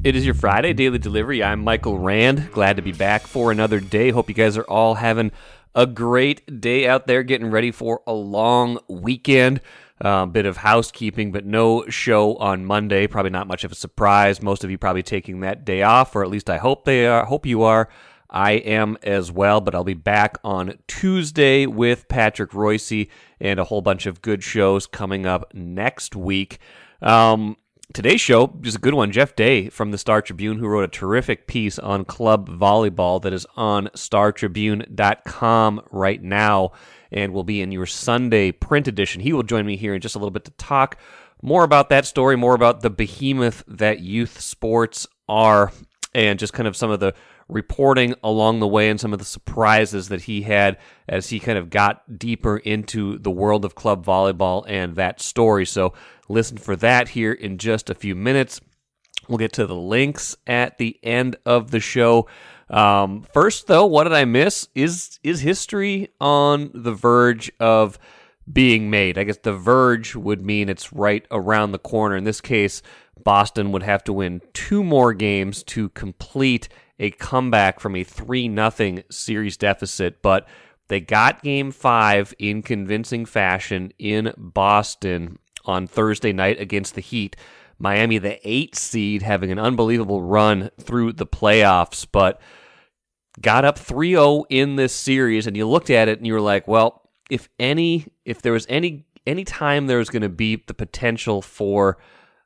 It is your Friday Daily Delivery. I'm Michael Rand. Glad to be back for another day. Hope you guys are all having a great day out there, getting ready for a long weekend. Bit of housekeeping, but no show on Monday. Probably not much of a surprise. Most of you probably taking that day off, or at least I hope they are. Hope you are. I am as well, but I'll be back on Tuesday with Patrick Royce and a whole bunch of good shows coming up next week. Today's show is a good one. Jeff Day from the Star Tribune, who wrote a terrific piece on club volleyball that is on startribune.com right now and will be in your Sunday print edition. He will join me here in just a little bit to talk more about that story, more about the behemoth that youth sports are, and just kind of some of the reporting along the way and some of the surprises that he had as he kind of got deeper into the world of club volleyball and that story. So listen for that here in just a few minutes. We'll get to the Lynx at the end of the show. First, though, what did I miss? Is history on the verge of being made? I guess the verge would mean it's right around the corner. In this case, Boston would have to win 2 more games to complete a comeback from a 3-0 series deficit, but they got Game 5 in convincing fashion in Boston on Thursday night against the Heat. Miami, the 8th seed, having an unbelievable run through the playoffs, but got up 3-0 in this series, and you looked at it and you were like, well, if there was any time there was going to be the potential for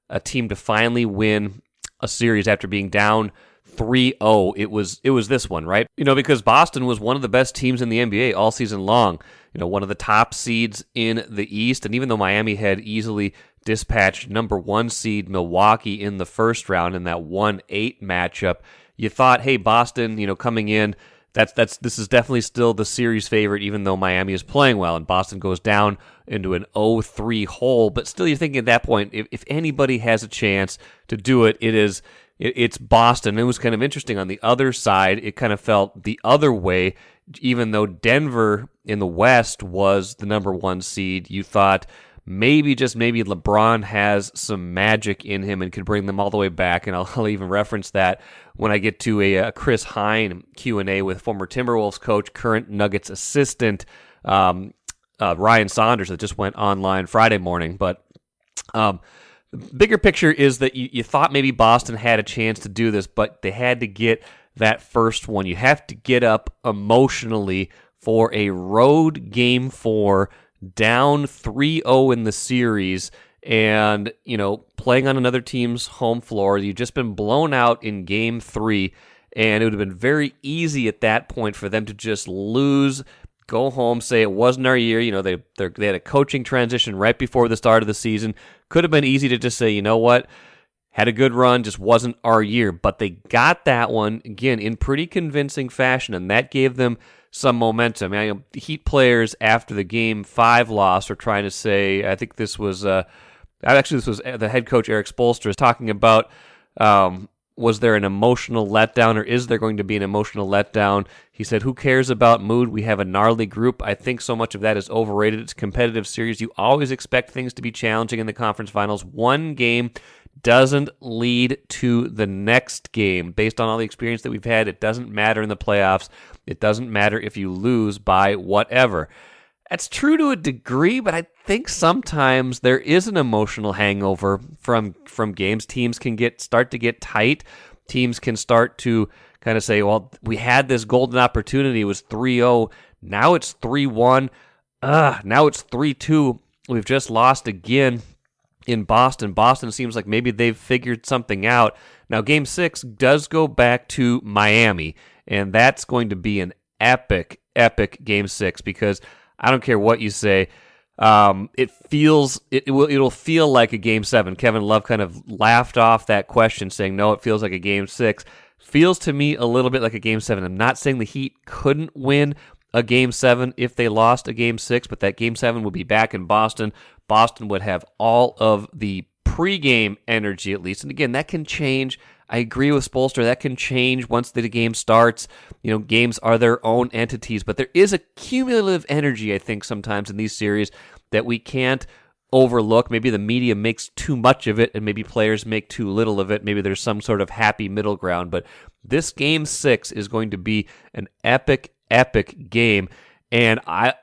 a team to finally win a series after being down 3-0, it was this one, right? Because Boston was one of the best teams in the NBA all season long. One of the top seeds in the East, and even though Miami had easily dispatched number 1 seed Milwaukee in the first round in that 1-8 matchup, you thought, hey, Boston, coming in, this is definitely still the series favorite, even though Miami is playing well, and Boston goes down into an 0-3 hole. But still, you're thinking at that point, if anybody has a chance to do it, it's Boston. It was kind of interesting. On the other side, it kind of felt the other way. Even though Denver in the West was the number 1 seed, you thought maybe LeBron has some magic in him and could bring them all the way back. And I'll even reference that when I get to a Chris Hine Q&A with former Timberwolves coach, current Nuggets assistant, Ryan Saunders, that just went online Friday morning. But the bigger picture is that you thought maybe Boston had a chance to do this, but they had to get that first one. You have to get up emotionally for a road Game 4, down 3-0 in the series, and, playing on another team's home floor. You've just been blown out in Game 3, and it would have been very easy at that point for them to just lose, go home, say it wasn't our year. They had a coaching transition right before the start of the season. Could have been easy to just say, you know what, had a good run, just wasn't our year. But they got that one, again, in pretty convincing fashion, and that gave them some momentum. The Heat players after the Game 5 loss are trying to say, I think this was the head coach, Eric Spoelstra, is talking about, was there an emotional letdown, or is there going to be an emotional letdown? He said, who cares about mood? We have a gnarly group. I think so much of that is overrated. It's a competitive series. You always expect things to be challenging in the conference finals. One game doesn't lead to the next game. Based on all the experience that we've had, it doesn't matter in the playoffs. It doesn't matter if you lose by whatever. That's true to a degree, but I think sometimes there is an emotional hangover from games. Teams can start to get tight. Teams can start to kind of say, well, we had this golden opportunity. It was 3-0. Now it's 3-1. Now it's 3-2. We've just lost again in Boston. Boston seems like maybe they've figured something out. Now, Game 6 does go back to Miami, and that's going to be an epic Game 6 because I don't care what you say. It'll feel like a Game 7. Kevin Love kind of laughed off that question, saying, no, it feels like a Game 6. Feels to me a little bit like a Game 7. I'm not saying the Heat couldn't win a Game 7 if they lost a Game 6, but that Game 7 would be back in Boston. Boston would have all of the pregame energy, at least. And again, that can change. I agree with Spoelstra. That can change once the game starts. Games are their own entities, but there is a cumulative energy, I think, sometimes in these series that we can't overlook. Maybe the media makes too much of it and maybe players make too little of it. Maybe there's some sort of happy middle ground. But this Game 6 is going to be an epic, epic game. And I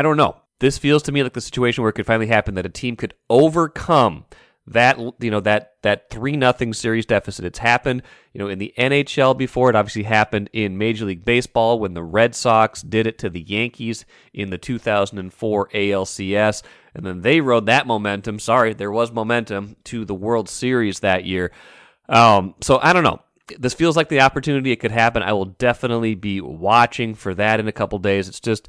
don't know. This feels to me like the situation where it could finally happen, that a team could overcome that 3-0 series deficit. It's happened, in the NHL before. It obviously happened in Major League Baseball when the Red Sox did it to the Yankees in the 2004 ALCS, and then they rode that momentum. There was momentum to the World Series that year. So I don't know. This feels like the opportunity it could happen. I will definitely be watching for that in a couple days. It's just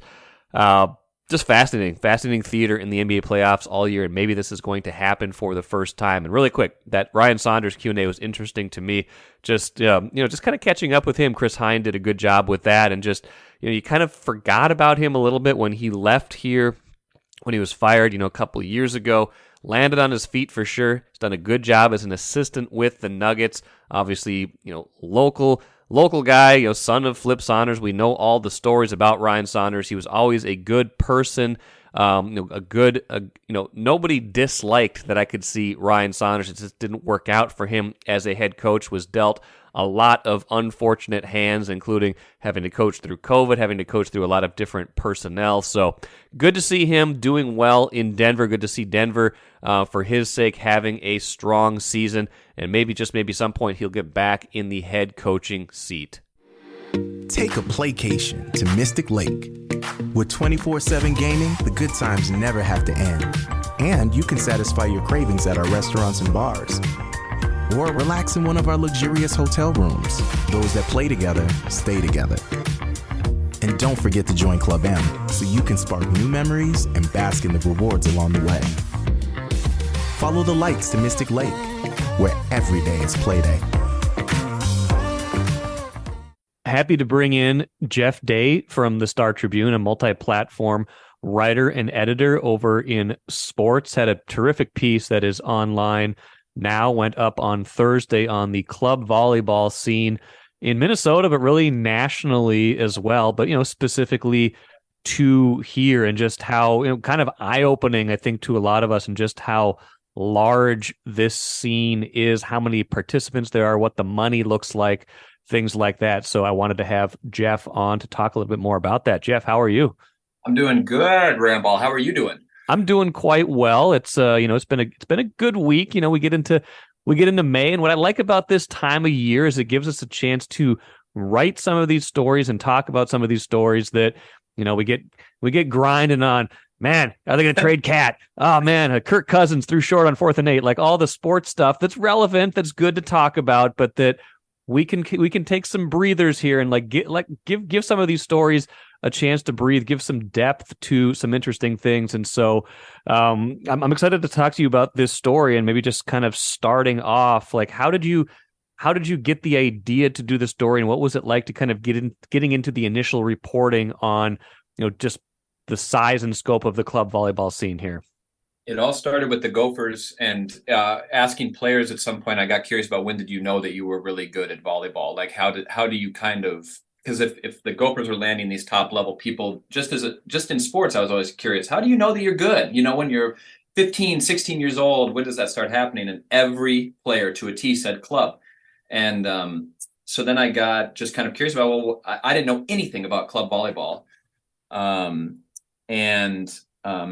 fascinating theater in the NBA playoffs all year, and maybe this is going to happen for the first time. And really quick, that Ryan Saunders Q&A was interesting to me. Just kind of catching up with him. Chris Hine did a good job with that, and just you kind of forgot about him a little bit when he left here, when he was fired, a couple of years ago. Landed on his feet for sure. He's done a good job as an assistant with the Nuggets. Obviously, local guy, son of Flip Saunders. We know all the stories about Ryan Saunders. He was always a good person. Nobody disliked that I could see Ryan Saunders. It just didn't work out for him as a head coach. Was dealt a lot of unfortunate hands, including having to coach through COVID, having to coach through a lot of different personnel. So good to see him doing well in Denver. Good to see Denver, for his sake, having a strong season. And maybe some point he'll get back in the head coaching seat. Take a playcation to Mystic Lake. With 24/7 gaming, the good times never have to end. And you can satisfy your cravings at our restaurants and bars. Or relax in one of our luxurious hotel rooms. Those that play together, stay together. And don't forget to join Club M so you can spark new memories and bask in the rewards along the way. Follow the lights to Mystic Lake, where every day is play day. Happy to bring in Jeff Day from the Star Tribune, a multi-platform writer and editor over in sports. Had a terrific piece that is online now, went up on Thursday on the club volleyball scene in Minnesota, but really nationally as well. But, specifically to here, and just how, kind of eye-opening, I think, to a lot of us, and just how large this scene is, how many participants there are, what the money looks like, things like that. So I wanted to have Jeff on to talk a little bit more about that. Jeff, how are you? I'm doing good, Ramball. How are you doing? I'm doing quite well. It's it's been a good week. We get into May, and what I like about this time of year is it gives us a chance to write some of these stories and talk about some of these stories that we get grinding on. Man, are they going to trade Cat? Oh man, Kirk Cousins threw short on 4th and 8. Like all the sports stuff that's relevant, that's good to talk about, but that we can take some breathers here and give some of these stories a chance to breathe, give some depth to some interesting things. And so I'm excited to talk to you about this story, and maybe just kind of starting off, like how did you get the idea to do the story, and what was it like to kind of getting into the initial reporting on just the size and scope of the club volleyball scene here? It all started with the Gophers and asking players at some point. I got curious about, when did you know that you were really good at volleyball? Like how do you kind of, because if the Gophers were landing these top level people, just in sports, I was always curious, how do you know that you're good? When you're 15, 16 years old, when does that start happening? And every player to a T said club. And so then I got just kind of curious about, I didn't know anything about club volleyball.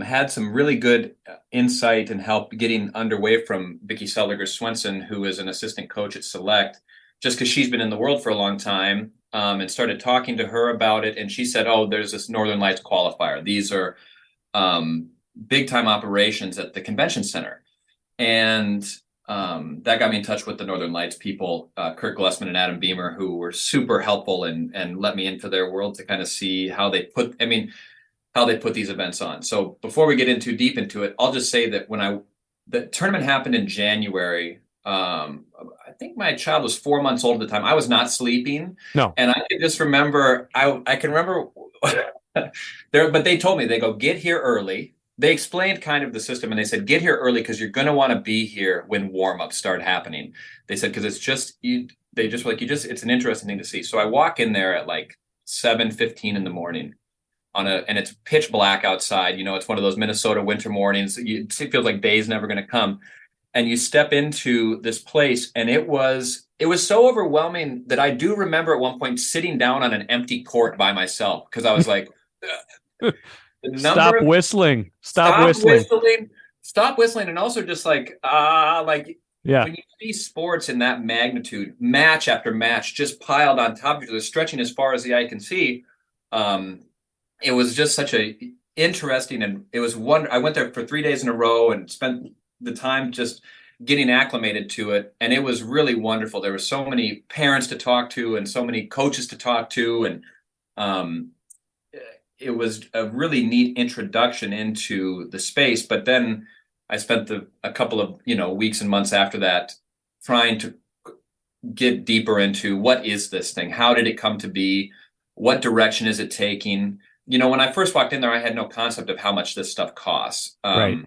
Had some really good insight and help getting underway from Vicki Seldiger Swenson, who is an assistant coach at Select, just because she's been in the world for a long time, and started talking to her about it. And she said, oh, there's this Northern Lights qualifier. These are big time operations at the convention center. And that got me in touch with the Northern Lights people, Kurt Glessman and Adam Beamer, who were super helpful and let me into their world to kind of see how they put these events on. So before we get in too deep into it, I'll just say that when the tournament happened in January, I think my child was 4 months old at the time. I was not sleeping. No. And I can just remember, I can remember but they told me, they go, get here early. They explained kind of the system, and they said, get here early because you're going to want to be here when warm-ups start happening. They said, because it's an interesting thing to see. So I walk in there at like 7:15 in the morning. and it's pitch black outside. It's one of those Minnesota winter mornings. It feels like day's never going to come. And you step into this place, and it was so overwhelming that I do remember at one point sitting down on an empty court by myself because I was like, Stop whistling. Stop whistling. Stop whistling. And also just like, yeah. When you see sports in that magnitude, match after match, just piled on top of each other, stretching as far as the eye can see, it was just such a interesting, and it was I went there for 3 days in a row and spent the time just getting acclimated to it. And it was really wonderful. There were so many parents to talk to and so many coaches to talk to. And it was a really neat introduction into the space. But then I spent a couple of, weeks and months after that trying to get deeper into what is this thing? How did it come to be? What direction is it taking? When I first walked in there, I had no concept of how much this stuff costs. Right.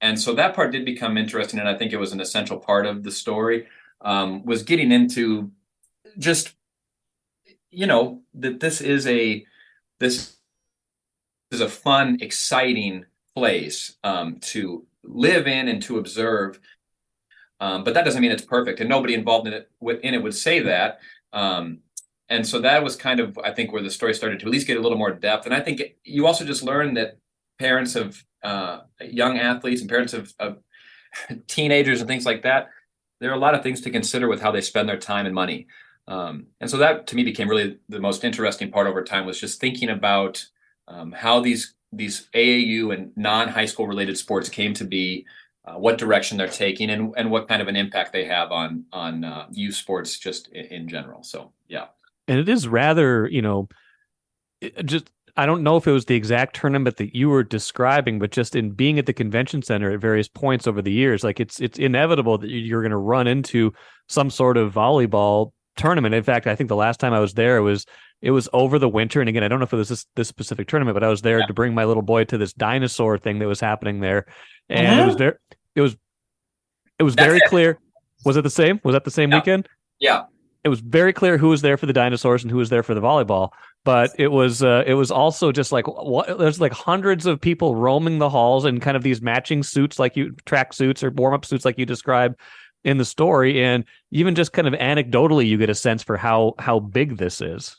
And so that part did become interesting, and I think it was an essential part of the story, was getting into just, that this is a fun, exciting place to live in and to observe. But that doesn't mean it's perfect, and nobody involved in it would say that. And so that was kind of, I think, where the story started to at least get a little more depth. And I think you also just learn that parents of young athletes and parents of teenagers and things like that, there are a lot of things to consider with how they spend their time and money. And so that to me became really the most interesting part over time, was just thinking about how these AAU and non-high school related sports came to be, what direction they're taking, and what kind of an impact they have on youth sports just in general. So, yeah. And it is rather, I don't know if it was the exact tournament that you were describing, but just in being at the convention center at various points over the years, like it's inevitable that you're going to run into some sort of volleyball tournament. In fact, I think the last time I was there, it was over the winter. And again, I don't know if it was this specific tournament, but I was there to bring my little boy to this dinosaur thing that was happening there. And it was very clear. Was it the same? Was that the same weekend? Yeah. It was very clear who was there for the dinosaurs and who was there for the volleyball. But it was also just like there's like hundreds of people roaming the halls in kind of these matching suits, track suits or warm up suits, like you described in the story. And even just kind of anecdotally, you get a sense for how big this is.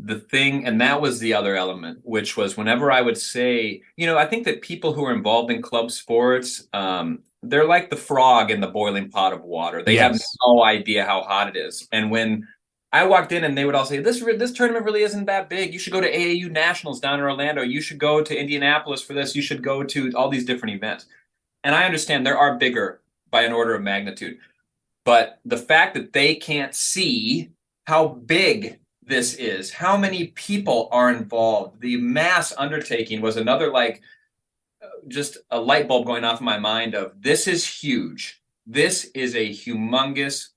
The thing, and that was the other element, which was whenever I would say, I think that people who are involved in club sports, they're like the frog in the boiling pot of water. They have no idea how hot it is. And when I walked in and they would all say, this tournament really isn't that big. You should go to AAU Nationals down in Orlando. You should go to Indianapolis for this. You should go to all these different events. And I understand there are bigger by an order of magnitude. But the fact that they can't see how big this is, how many people are involved, the mass undertaking was another, just a light bulb going off in my mind of, this is huge. This is a humongous,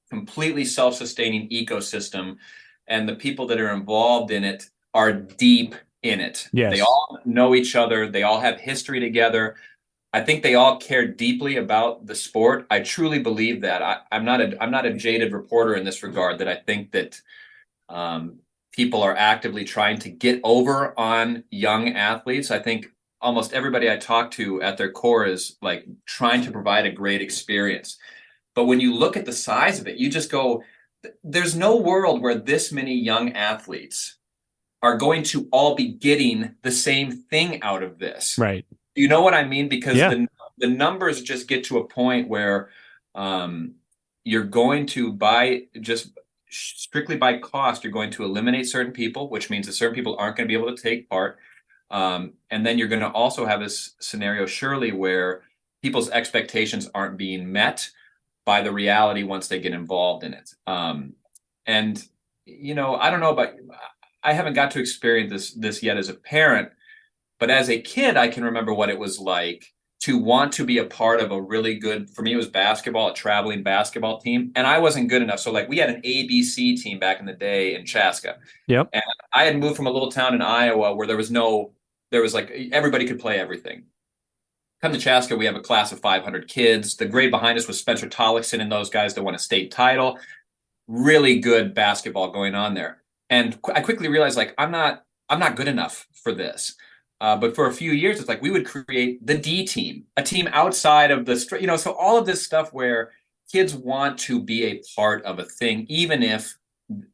completely self-sustaining ecosystem, and the people that are involved in it are deep in it. Yes. They all know each other. They all have history together. I think they all care deeply about the sport. I truly believe that. I'm not a jaded reporter in this regard, that I think that people are actively trying to get over on young athletes. I think almost everybody I talk to at their core is like trying to provide a great experience. But when you look at the size of it, you just go, there's no world where this many young athletes are going to all be getting the same thing out of this. Right. You know what I mean? Because the numbers just get to a point where you're going to strictly by cost, you're going to eliminate certain people, which means that certain people aren't going to be able to take part. And then you're going to also have this scenario, surely, where people's expectations aren't being met by the reality once they get involved in it. And, I don't know about, I haven't got to experience this yet as a parent, but as a kid, I can remember what it was like to want to be a part of a really good, for me, it was basketball, a traveling basketball team. And I wasn't good enough. So we had an ABC team back in the day in Chaska. Yep. And I had moved from a little town in Iowa where everybody could play everything. Come to Chaska, we have a class of 500 kids. The grade behind us was Spencer Tollickson and those guys that won a state title. Really good basketball going on there. And I quickly realized, I'm not I'm not good enough for this. But for a few years, it's like we would create the D team, a team outside of the, so all of this stuff where kids want to be a part of a thing, even if,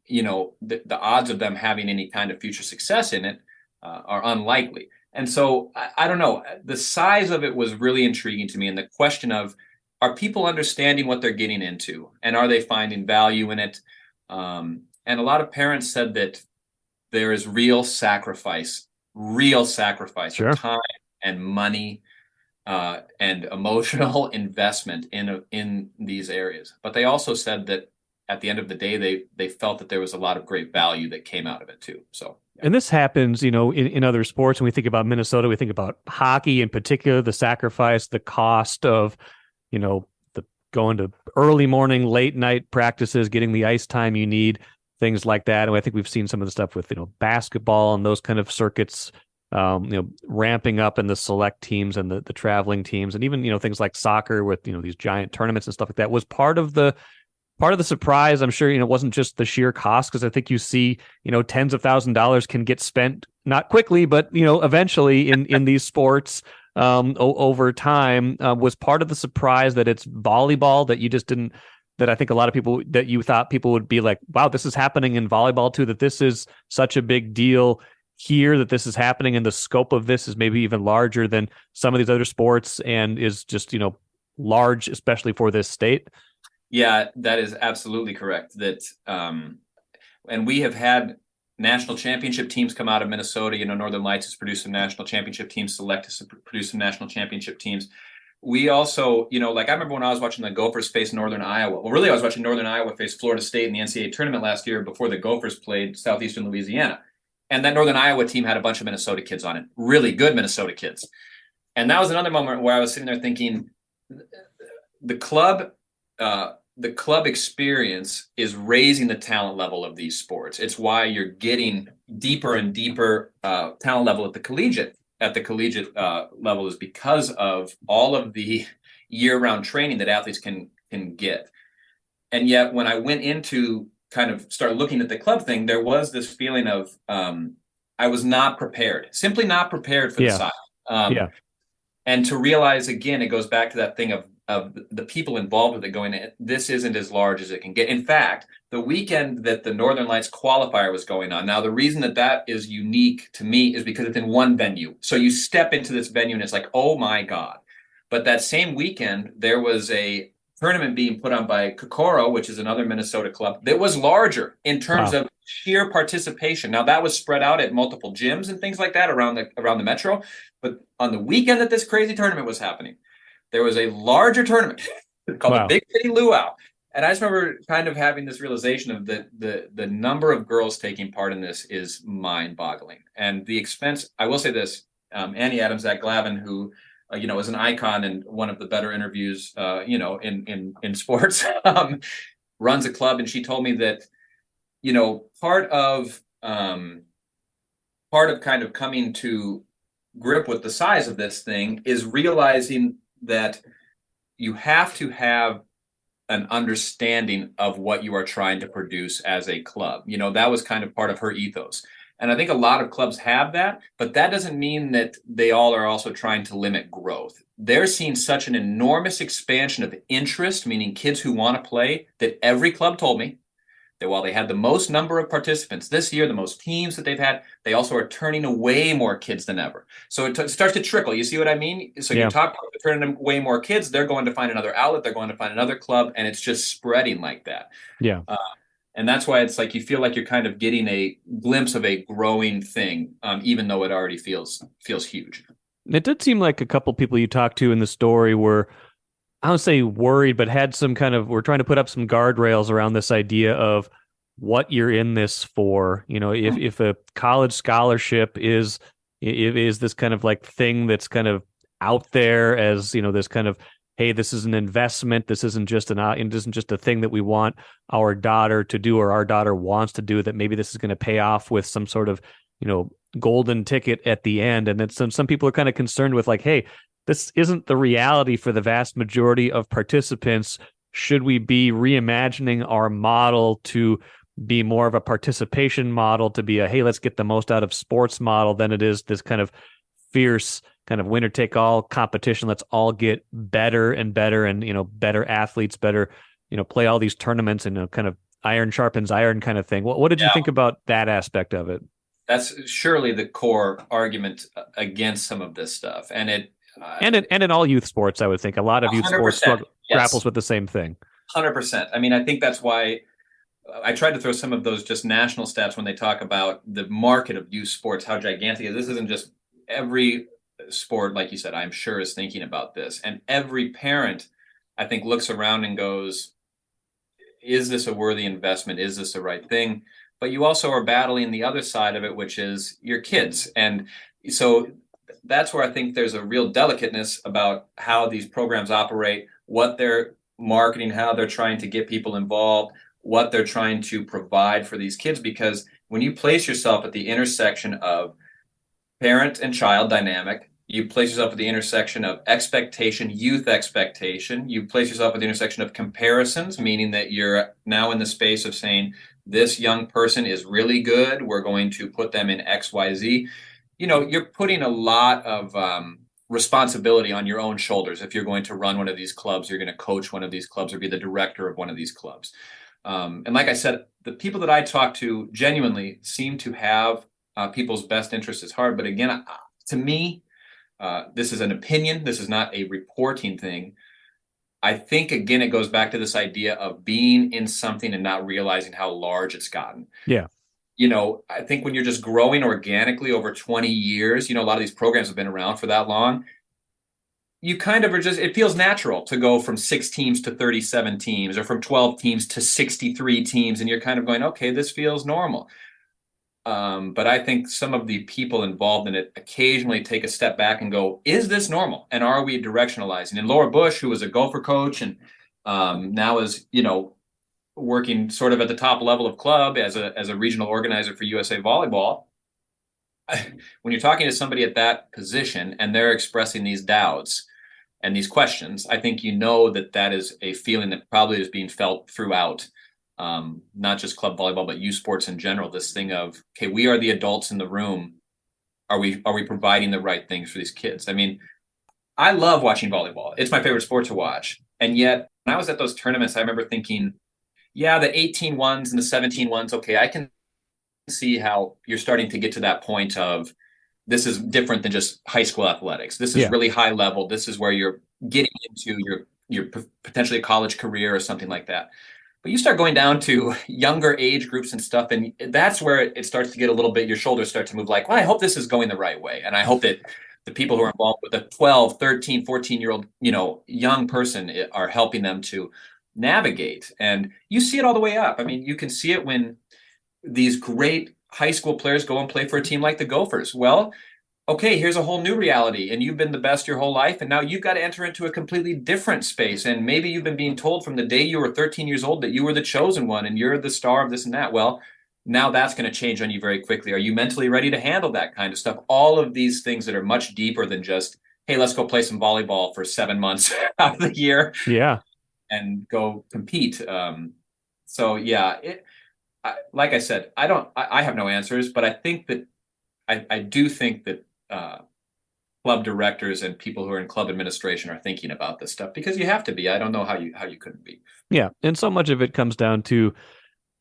the odds of them having any kind of future success in it are unlikely. And so I don't know, the size of it was really intriguing to me. And the question of, are people understanding what they're getting into, and are they finding value in it? And a lot of parents said that there is real sacrifice Sure. of time and money and emotional investment in these areas. But they also said that at the end of the day, they felt that there was a lot of great value that came out of it too. So. And this happens, in other sports. When we think about Minnesota, we think about hockey in particular, the sacrifice, the cost of, the going to early morning, late night practices, getting the ice time you need, things like that. And I think we've seen some of the stuff with, basketball and those kind of circuits, ramping up in the select teams and the traveling teams, and even, things like soccer with, these giant tournaments and stuff like that was part of the surprise. I'm sure, it wasn't just the sheer cost, because I think you see, tens of thousands of dollars can get spent, not quickly, but, eventually in these sports over time. Was part of the surprise that it's volleyball, that you just didn't, that I think a lot of people, that you thought people would be like, wow, this is happening in volleyball too, that this is such a big deal here, that this is happening, and the scope of this is maybe even larger than some of these other sports, and is just, large, especially for this state. Yeah, that is absolutely correct. That, and we have had national championship teams come out of Minnesota. Northern Lights has produced some national championship teams. Select has produced some national championship teams. We also, like I remember when I was watching the Gophers face Northern Iowa. Well, really, I was watching Northern Iowa face Florida State in the NCAA tournament last year before the Gophers played Southeastern Louisiana. And that Northern Iowa team had a bunch of Minnesota kids on it, really good Minnesota kids. And that was another moment where I was sitting there thinking, the club experience is raising the talent level of these sports. It's why you're getting deeper and deeper talent level at the collegiate level, is because of all of the year-round training that athletes can get. And yet, when I went into kind of start looking at the club thing, there was this feeling of I was not prepared, simply not prepared for the side. And to realize, again, it goes back to that thing of the people involved with it going, this isn't as large as it can get. In fact, the weekend that the Northern Lights qualifier was going on, now the reason that is unique to me is because it's in one venue. So you step into this venue and it's like, oh my God. But that same weekend, there was a tournament being put on by Kokoro, which is another Minnesota club, that was larger in terms of sheer participation. Now that was spread out at multiple gyms and things like that around the metro. But on the weekend that this crazy tournament was happening, there was a larger tournament called the Big City Luau. And I just remember kind of having this realization of the number of girls taking part in this is mind-boggling. And the expense, I will say this, Annie Adams, Zach Glavin, who is an icon and one of the better interviews, in sports, runs a club. And she told me that, part of kind of coming to grip with the size of this thing is realizing that you have to have an understanding of what you are trying to produce as a club. That was kind of part of her ethos. And I think a lot of clubs have that, but that doesn't mean that they all are also trying to limit growth. They're seeing such an enormous expansion of interest, meaning kids who want to play, that every club told me that while they had the most number of participants this year, the most teams that they've had, they also are turning away more kids than ever. So it starts to trickle. You see what I mean? So you talk about turning away more kids, they're going to find another outlet, they're going to find another club, and it's just spreading like that. Yeah. And that's why it's like you feel like you're kind of getting a glimpse of a growing thing, even though it already feels huge. It did seem like a couple people you talked to in the story were, I don't say worried, but had some kind of, we're trying to put up some guardrails around this idea of what you're in this for. If a college scholarship is this kind of like thing that's kind of out there as, this kind of, hey, this is an investment. This isn't just a thing that we want our daughter to do, or our daughter wants to do, that maybe this is going to pay off with some sort of, golden ticket at the end. And then some people are kind of concerned with like, hey, this isn't the reality for the vast majority of participants. Should we be reimagining our model to be more of a participation model, to be a, hey, let's get the most out of sports model, than it is this kind of fierce kind of winner take all competition. Let's all get better and better, and, better athletes, better, play all these tournaments, and kind of iron sharpens iron kind of thing. What did you think about that aspect of it? That's surely the core argument against some of this stuff. And and in all youth sports, I would think a lot of youth sports grapples with the same thing. 100%. I mean, I think that's why I tried to throw some of those just national stats when they talk about the market of youth sports, how gigantic it is. This isn't just every sport, like you said, I'm sure is thinking about this. And every parent, I think, looks around and goes, is this a worthy investment? Is this the right thing? But you also are battling the other side of it, which is your kids. And so that's where I think there's a real delicateness about how these programs operate, what they're marketing, how they're trying to get people involved, what they're trying to provide for these kids. Because when you place yourself at the intersection of parent and child dynamic, you place yourself at the intersection of expectation, youth expectation, you place yourself at the intersection of comparisons, meaning that you're now in the space of saying, this young person is really good, we're going to put them in XYZ. You're putting a lot of responsibility on your own shoulders. If you're going to run one of these clubs, you're going to coach one of these clubs, or be the director of one of these clubs. And like I said, the people that I talk to genuinely seem to have people's best interests at heart. But again, to me, this is an opinion. This is not a reporting thing. I think, again, it goes back to this idea of being in something and not realizing how large it's gotten. Yeah. I think when you're just growing organically over 20 years, a lot of these programs have been around for that long. You kind of are just, it feels natural to go from 6 teams to 37 teams, or from 12 teams to 63 teams. And you're kind of going, okay, this feels normal. But I think some of the people involved in it occasionally take a step back and go, is this normal? And are we directionalizing? And Laura Bush, who was a Gopher coach and now is, working sort of at the top level of club as a regional organizer for USA Volleyball, when you're talking to somebody at that position and they're expressing these doubts and these questions, I think that is a feeling that probably is being felt throughout. Not just club volleyball, but youth sports in general. This thing of, okay, we are the adults in the room. Are we providing the right things for these kids? I mean, I love watching volleyball. It's my favorite sport to watch. And yet, when I was at those tournaments, I remember thinking, yeah, the 18 ones and the 17 ones, okay, I can see how you're starting to get to that point of, this is different than just high school athletics. This is really high level. This is where you're getting into your potentially college career or something like that. But you start going down to younger age groups and stuff, and that's where it starts to get a little bit, your shoulders start to move like, well, I hope this is going the right way. And I hope that the people who are involved with a 12, 13, 14-year-old, young person are helping them to navigate. And you see it all the way up. I mean, you can see it when these great high school players go and play for a team like the Gophers. Well, okay, here's a whole new reality, and you've been the best your whole life, and now you've got to enter into a completely different space. And maybe you've been being told from the day you were 13 years old that you were the chosen one and you're the star of this and that. Well, now that's going to change on you very quickly. Are you mentally ready to handle that kind of stuff? All of these things that are much deeper than just, hey, let's go play some volleyball for 7 months out of the year. Yeah. And go compete. So yeah, like I said, I have no answers, but I think that I do think that club directors and people who are in club administration are thinking about this stuff, because you have to be. I don't know how you couldn't be. Yeah, and so much of it comes down to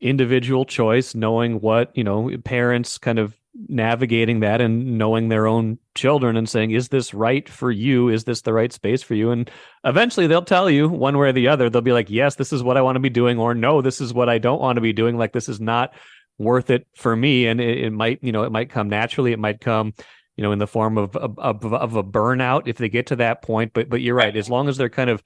individual choice, knowing what, parents kind of navigating that and knowing their own children and saying, is this right for you? Is this the right space for you? And eventually they'll tell you one way or the other. They'll be like, yes, this is what I want to be doing, or no, this is what I don't want to be doing. Like, this is not worth it for me. And it might, it might come naturally. It might come, in the form of a burnout if they get to that point. But you're right. As long as there's kind of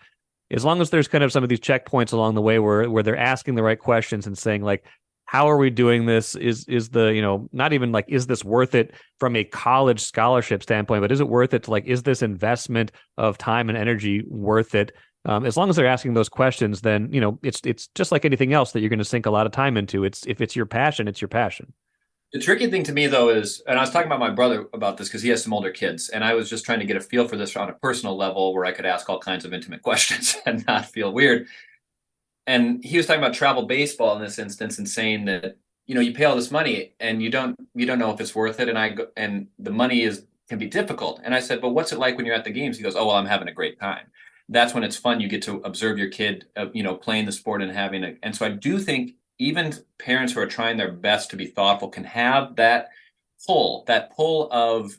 some of these checkpoints along the way where they're asking the right questions and saying, like, how are we doing this? Is the, not even like, is this worth it from a college scholarship standpoint, but is it worth it to, like, is this investment of time and energy worth it? As long as they're asking those questions, then, it's just like anything else that you're going to sink a lot of time into. If it's your passion, it's your passion. The tricky thing to me, though, is, and I was talking about my brother about this because he has some older kids, and I was just trying to get a feel for this on a personal level where I could ask all kinds of intimate questions and not feel weird. and he was talking about travel baseball in this instance and saying that, you pay all this money and you don't know if it's worth it. And the money can be difficult. And I said, but what's it like when you're at the games? He goes, oh, well, I'm having a great time. That's when it's fun. You get to observe your kid, playing the sport and and so I do think even parents who are trying their best to be thoughtful can have that pull of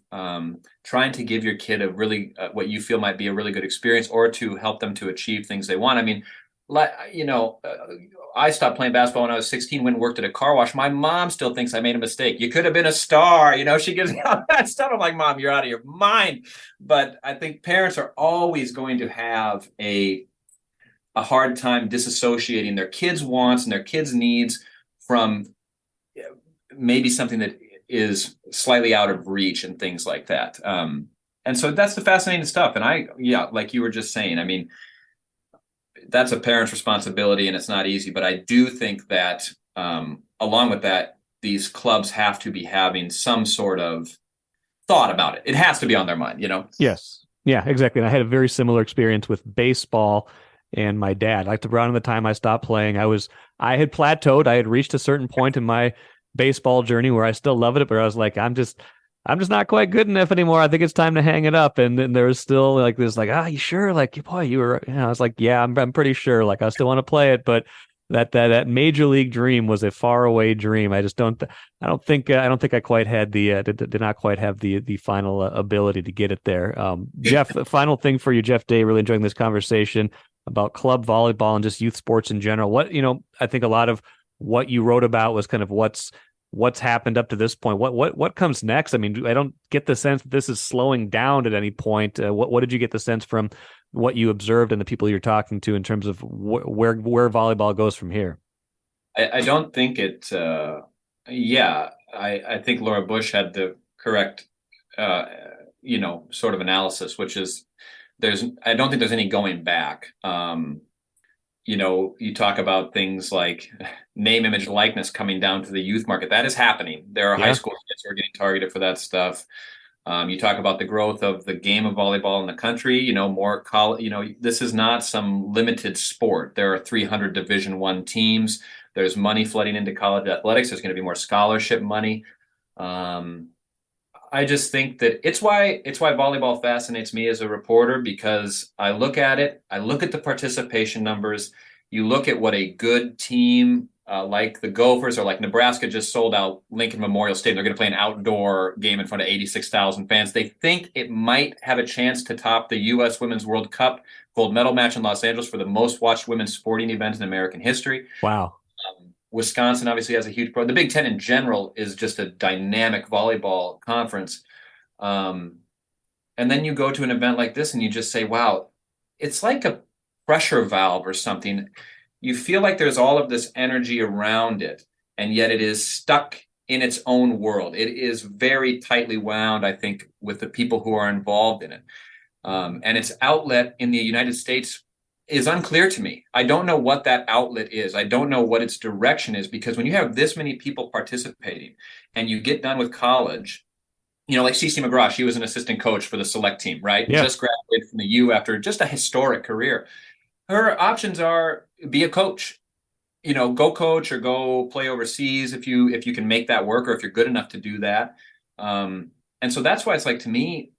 trying to give your kid a really, what you feel might be a really good experience, or to help them to achieve things they want. I mean, I stopped playing basketball when I was 16, went and worked at a car wash. My mom still thinks I made a mistake. You could have been a star. She gives me all that stuff. I'm like, Mom, you're out of your mind. But I think parents are always going to have a hard time disassociating their kids' wants and their kids' needs from maybe something that is slightly out of reach and things like that. And so that's the fascinating stuff. And like you were just saying, I mean, that's a parent's responsibility and it's not easy, but I do think that along with that, these clubs have to be having some sort of thought about it. It has to be on their mind, Yes. Yeah, exactly. And I had a very similar experience with baseball and my dad. Like around the time I stopped playing, I had plateaued. I had reached a certain point in my baseball journey where I still loved it, but I was like, I'm just not quite good enough anymore. I think it's time to hang it up. And then there was still like this, like, you sure? Like, boy, you were. I was like, yeah, I'm pretty sure. Like, I still want to play it, but that major league dream was a far away dream. I don't think I quite had did not quite have the final ability to get it there. Jeff, the final thing for you, Jeff Day. Really enjoying this conversation about club volleyball and just youth sports in general. What I think a lot of what you wrote about was kind of what's happened up to this point. What comes next? I mean, I don't get the sense that this is slowing down at any point. What did you get the sense from what you observed and the people you're talking to in terms of where volleyball goes from here? I don't think it. I think Laura Bush had the correct, sort of analysis, which is I don't think there's any going back. You talk about things like name, image, likeness coming down to the youth market. That is happening. There are high school kids who are getting targeted for that stuff. You talk about the growth of the game of volleyball in the country, more college, this is not some limited sport. There are 300 Division I teams. There's money flooding into college athletics. There's going to be more scholarship money. I just think that it's why volleyball fascinates me as a reporter, because I look at it, I look at the participation numbers. You look at what a good team like the Gophers or like Nebraska just sold out Lincoln Memorial Stadium. They're going to play an outdoor game in front of 86,000 fans. They think it might have a chance to top the U.S. Women's World Cup gold medal match in Los Angeles for the most watched women's sporting event in American history. Wow. Wisconsin obviously has a huge program. The Big Ten in general is just a dynamic volleyball conference. And then you go to an event like this and you just say, wow, it's like a pressure valve or something. You feel like there's all of this energy around it, and yet it is stuck in its own world. It is very tightly wound, I think, with the people who are involved in it. And its outlet in the United States is unclear to me. I don't know what that outlet is. I don't know what its direction is, because when you have this many people participating and you get done with college, like CeCe McGraw, she was an assistant coach for the select team, right? Yeah. Just graduated from the U after just a historic career. Her options are be a coach, go coach or go play overseas if you can make that work, or if you're good enough to do that. And so that's why it's like, to me,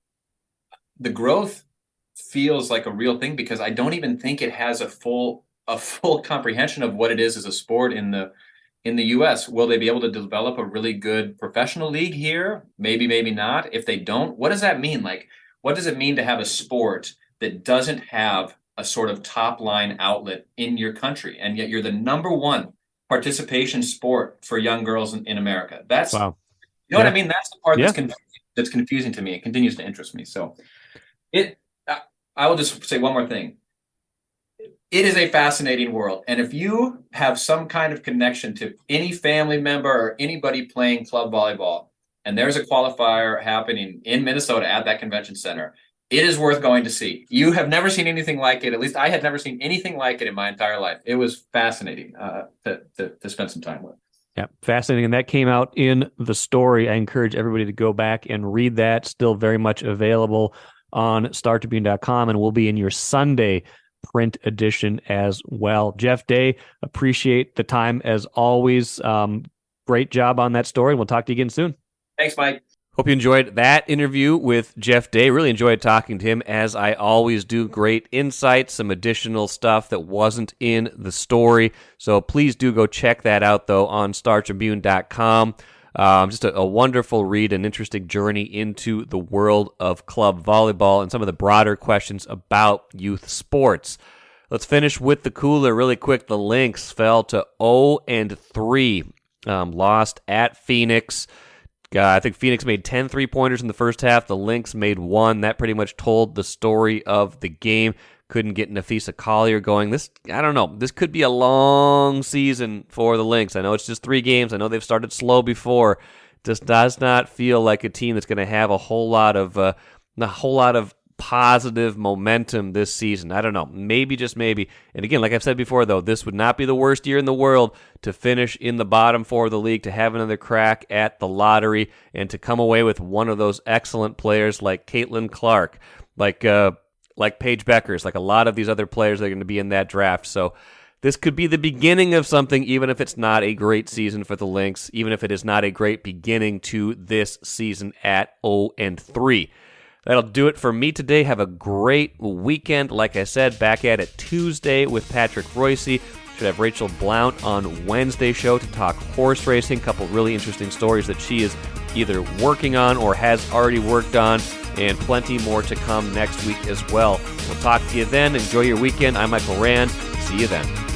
the growth feels like a real thing, because I don't even think it has a full comprehension of what it is as a sport in the US. Will they be able to develop a really good professional league here? Maybe, maybe not. If they don't, what does that mean? Like, what does it mean to have a sport that doesn't have a sort of top line outlet in your country, and yet you're the number one participation sport for young girls in America? That's wow. What I mean? That's the part that's confusing to me. It continues to interest me. So I will just say one more thing. It is a fascinating world. And if you have some kind of connection to any family member or anybody playing club volleyball, and there's a qualifier happening in Minnesota at that convention center, it is worth going to see. You have never seen anything like it. At least I had never seen anything like it in my entire life. It was fascinating to spend some time with. Yeah, fascinating. And that came out in the story. I encourage everybody to go back and read that. Still very much available on startribune.com, and will be in your Sunday print edition as well. Jeff Day, appreciate the time as always. Great job on that story. We'll talk to you again soon. Thanks, Mike. Hope you enjoyed that interview with Jeff Day. Really enjoyed talking to him, as I always do. Great insights, some additional stuff that wasn't in the story. So please do go check that out, though, on StarTribune.com. Just a wonderful read, an interesting journey into the world of club volleyball and some of the broader questions about youth sports. Let's finish with the cooler really quick. The Lynx fell to 0-3, lost at Phoenix. I think Phoenix made 10 3-pointers in the first half. The Lynx made 1. That pretty much told the story of the game. Couldn't get Nafisa Collier going. I don't know. This could be a long season for the Lynx. I know it's just 3 games. I know they've started slow before. Just does not feel like a team that's going to have a whole lot of positive momentum this season. I don't know. Maybe, just maybe. And again, like I've said before, though, this would not be the worst year in the world to finish in the bottom 4 of the league, to have another crack at the lottery, and to come away with one of those excellent players like Caitlin Clark, like Paige Beckers, like a lot of these other players that are going to be in that draft. So this could be the beginning of something, even if it's not a great season for the Lynx, even if it is not a great beginning to this season at 0-3. That'll do it for me today. Have a great weekend. Like I said, back at it Tuesday with Patrick Royce. Should have Rachel Blount on Wednesday show to talk horse racing. A couple really interesting stories that she is either working on or has already worked on, and plenty more to come next week as well. We'll talk to you then. Enjoy your weekend. I'm Michael Rand. See you then.